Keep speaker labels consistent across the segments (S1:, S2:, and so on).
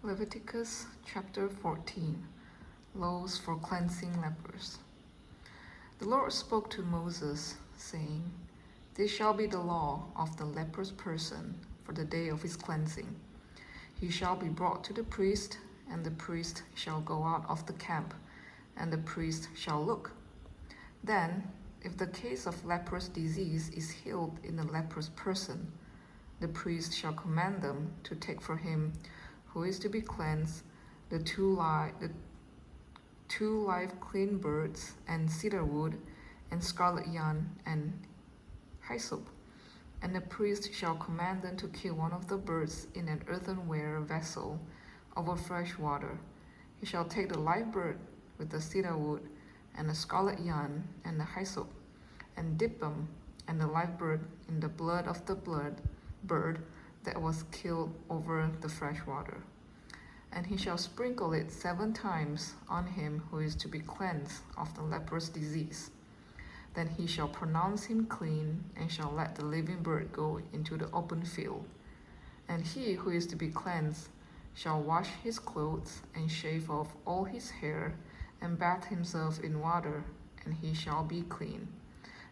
S1: Leviticus chapter 14. Laws for cleansing lepers. The Lord spoke to Moses, saying, This shall be the law of the leprous person for the day of his cleansing. He shall be brought to the priest, and the priest shall go out of the camp, and the priest shall look. Then, if the case of leprous disease is healed in the leprous person, the priest shall command them to take for him who is to be cleansed the two live clean birds and cedar wood and scarlet yarn and hyssop. And the priest shall command them to kill one of the birds in an earthenware vessel over fresh water. He shall take the live bird with the cedar wood and the scarlet yarn and the hyssop, and dip them and the live bird in the blood of the bird that was killed over the fresh water. And he shall sprinkle it 7 times on him who is to be cleansed of the leprous disease. Then he shall pronounce him clean, and shall let the living bird go into the open field. And he who is to be cleansed shall wash his clothes, and shave off all his hair, and bathe himself in water, and he shall be clean.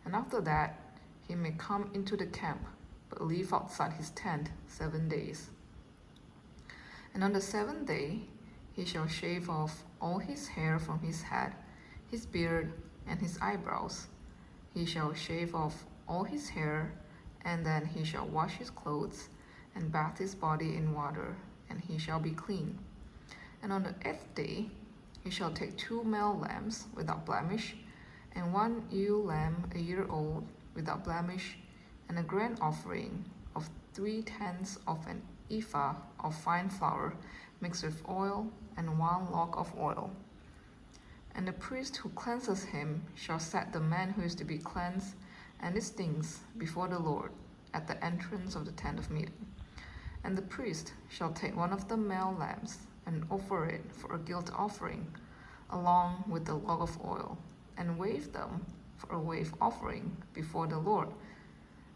S1: And after that he may come into the camp, but live outside his tent 7 days. And on the 7th day he shall shave off all his hair from his head, his beard, and his eyebrows. He shall shave off all his hair, and then he shall wash his clothes, and bathe his body in water, and he shall be clean. And on the 8th day he shall take 2 male lambs without blemish, and 1 ewe lamb a year old without blemish, and a grain offering of 3/10 of an ephah of fine flour mixed with oil, and 1 log of oil. And the priest who cleanses him shall set the man who is to be cleansed and his things before the Lord at the entrance of the tent of meeting. And the priest shall take 1 of the male lambs and offer it for a guilt offering, along with the log of oil, and wave them for a wave offering before the Lord.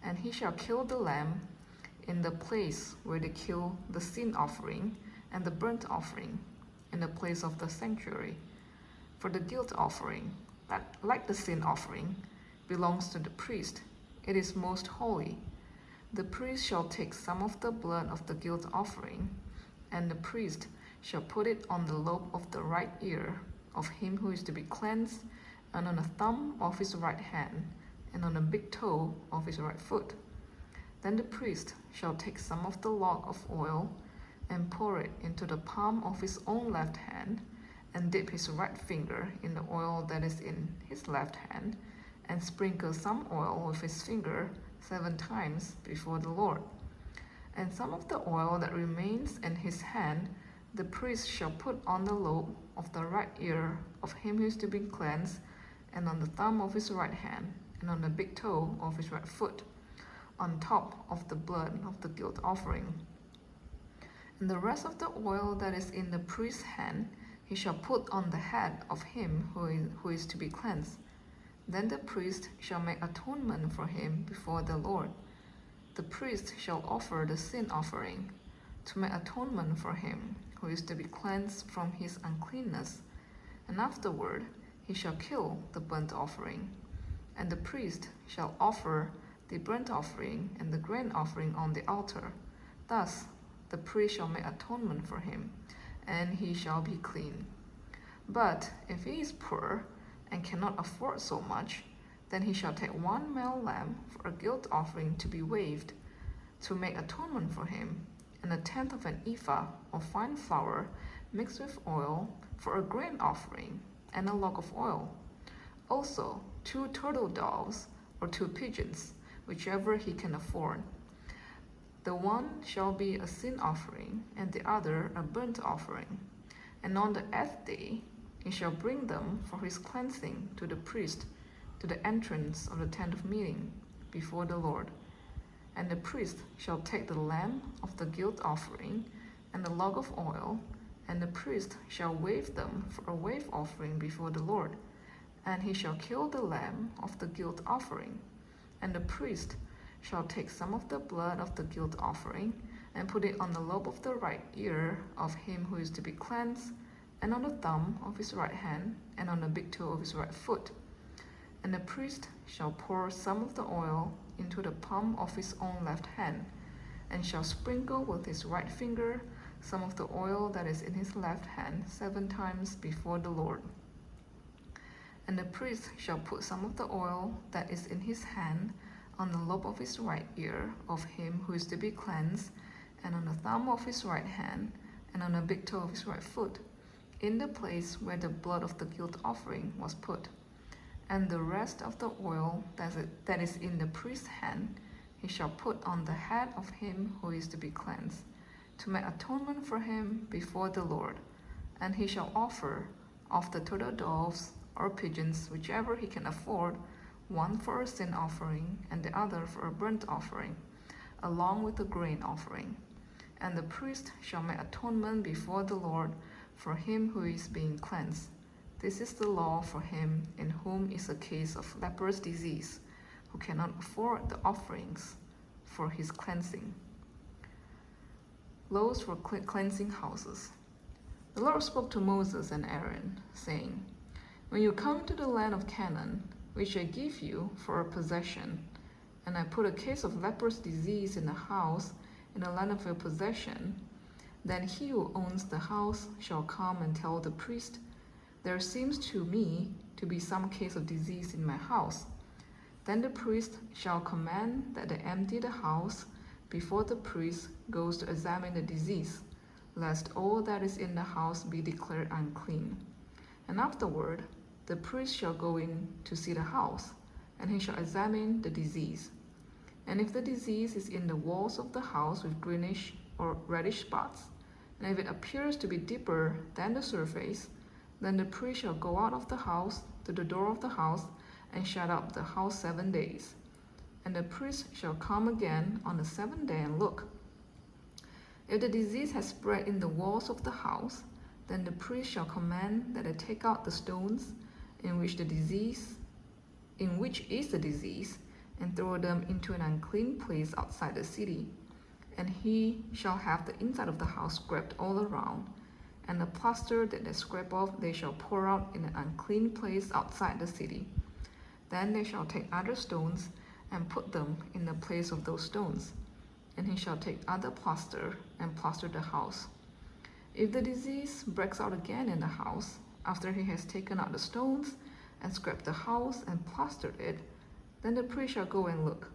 S1: And he shall kill the lamb in the place where they kill the sin offering and the burnt offering, in the place of the sanctuary. For the guilt offering, that, like the sin offering, belongs to the priest. It is most holy. The priest shall take some of the blood of the guilt offering, and the priest shall put it on the lobe of the right ear of him who is to be cleansed, and on the thumb of his right hand, and on the big toe of his right foot. Then the priest shall take some of the log of oil, and pour it into the palm of his own left hand, and dip his right finger in the oil that is in his left hand, and sprinkle some oil with his finger 7 times before the Lord. And some of the oil that remains in his hand the priest shall put on the lobe of the right ear of him who is to be cleansed, and on the thumb of his right hand, and on the big toe of his right foot, on top of the blood of the guilt offering. And the rest of the oil that is in the priest's hand he shall put on the head of him who is to be cleansed. Then the priest shall make atonement for him before the Lord. The priest shall offer the sin offering to make atonement for him who is to be cleansed from his uncleanness. And afterward he shall kill the burnt offering. And the priest shall offer the burnt offering and the grain offering on the altar. Thus the priest shall make atonement for him, and he shall be clean. But if he is poor and cannot afford so much, then he shall take 1 male lamb for a guilt offering to be waved, to make atonement for him, and 1/10 of an ephah of fine flour mixed with oil for a grain offering, and a log of oil. Also 2 turtle doves or 2 pigeons, whichever he can afford. The one shall be a sin offering, and the other a burnt offering. And on the 8th day he shall bring them for his cleansing to the priest, to the entrance of the tent of meeting before the Lord. And the priest shall take the lamb of the guilt offering and the log of oil, and the priest shall wave them for a wave offering before the Lord. And he shall kill the lamb of the guilt offering. And the priest shall take some of the blood of the guilt offering and put it on the lobe of the right ear of him who is to be cleansed, and on the thumb of his right hand, and on the big toe of his right foot. And the priest shall pour some of the oil into the palm of his own left hand, and shall sprinkle with his right finger some of the oil that is in his left hand 7 times before the Lord. And the priest shall put some of the oil that is in his hand on the lobe of his right ear of him who is to be cleansed, and on the thumb of his right hand, and on the big toe of his right foot, in the place where the blood of the guilt offering was put. And the rest of the oil that is in the priest's hand he shall put on the head of him who is to be cleansed, to make atonement for him before the Lord. And he shall offer of the turtle doves or pigeons, whichever he can afford, one for a sin offering and the other for a burnt offering, along with the grain offering. And the priest shall make atonement before the Lord for him who is being cleansed. This is the law for him in whom is a case of leprous disease, who cannot afford the offerings for his cleansing. Laws for cleansing houses. The Lord spoke to Moses and Aaron, saying, When you come to the land of Canaan, which I give you for a possession, and I put a case of leprous disease in a house in the land of your possession, then he who owns the house shall come and tell the priest, There seems to me to be some case of disease in my house. Then the priest shall command that they empty the house before the priest goes to examine the disease, lest all that is in the house be declared unclean. And afterward, the priest shall go in to see the house, and he shall examine the disease. And if the disease is in the walls of the house with greenish or reddish spots, and if it appears to be deeper than the surface, then the priest shall go out of the house to the door of the house and shut up the house 7 days. And the priest shall come again on the 7th day and look. If the disease has spread in the walls of the house, then the priest shall command that they take out the stones in which is the disease, and throw them into an unclean place outside the city. And he shall have the inside of the house scraped all around, and the plaster that they scrape off they shall pour out in an unclean place outside the city. Then they shall take other stones and put them in the place of those stones. And he shall take other plaster and plaster the house. If the disease breaks out again in the house, after he has taken out the stones and scraped the house and plastered it, then the priest shall go and look.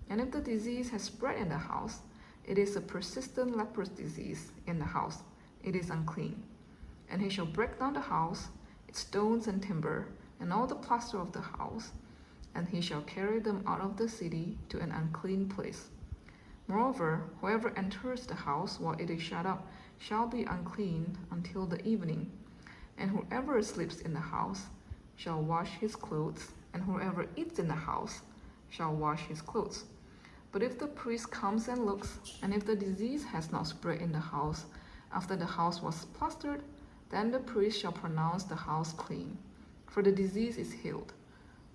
S1: And if the disease has spread in the house, it is a persistent leprous disease in the house. It is unclean. And he shall break down the house, its stones and timber, and all the plaster of the house, and he shall carry them out of the city to an unclean place. Moreover, whoever enters the house while it is shut up shall be unclean until the evening. And whoever sleeps in the house shall wash his clothes, and whoever eats in the house shall wash his clothes. But if the priest comes and looks, and if the disease has not spread in the house after the house was plastered, then the priest shall pronounce the house clean, for the disease is healed.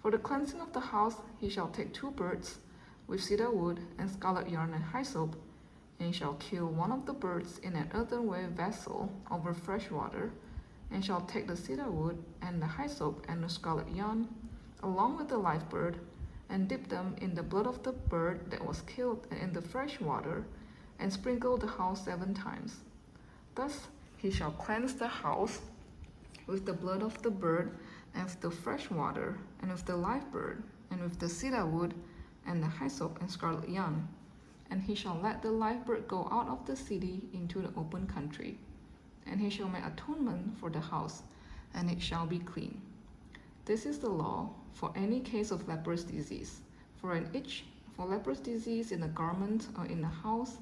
S1: For the cleansing of the house he shall take 2 birds with cedar wood and scarlet yarn and hyssop, and he shall kill one of the birds in an earthenware vessel over fresh water, and shall take the cedar wood and the hyssop and the scarlet yarn, along with the live bird, and dip them in the blood of the bird that was killed and in the fresh water, and sprinkle the house 7 times. Thus he shall cleanse the house with the blood of the bird, and with the fresh water, and with the live bird, and with the cedar wood, and the hyssop and scarlet yarn. And he shall let the live bird go out of the city into the open country. And he shall make atonement for the house, and it shall be clean. This is the law for any case of leprous disease, for an itch, for leprous disease in a garment or in a house,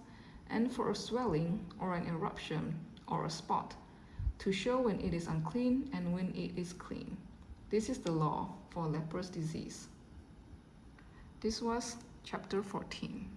S1: and for a swelling or an eruption or a spot, to show when it is unclean and when it is clean. This is the law for leprous disease. This was chapter 14.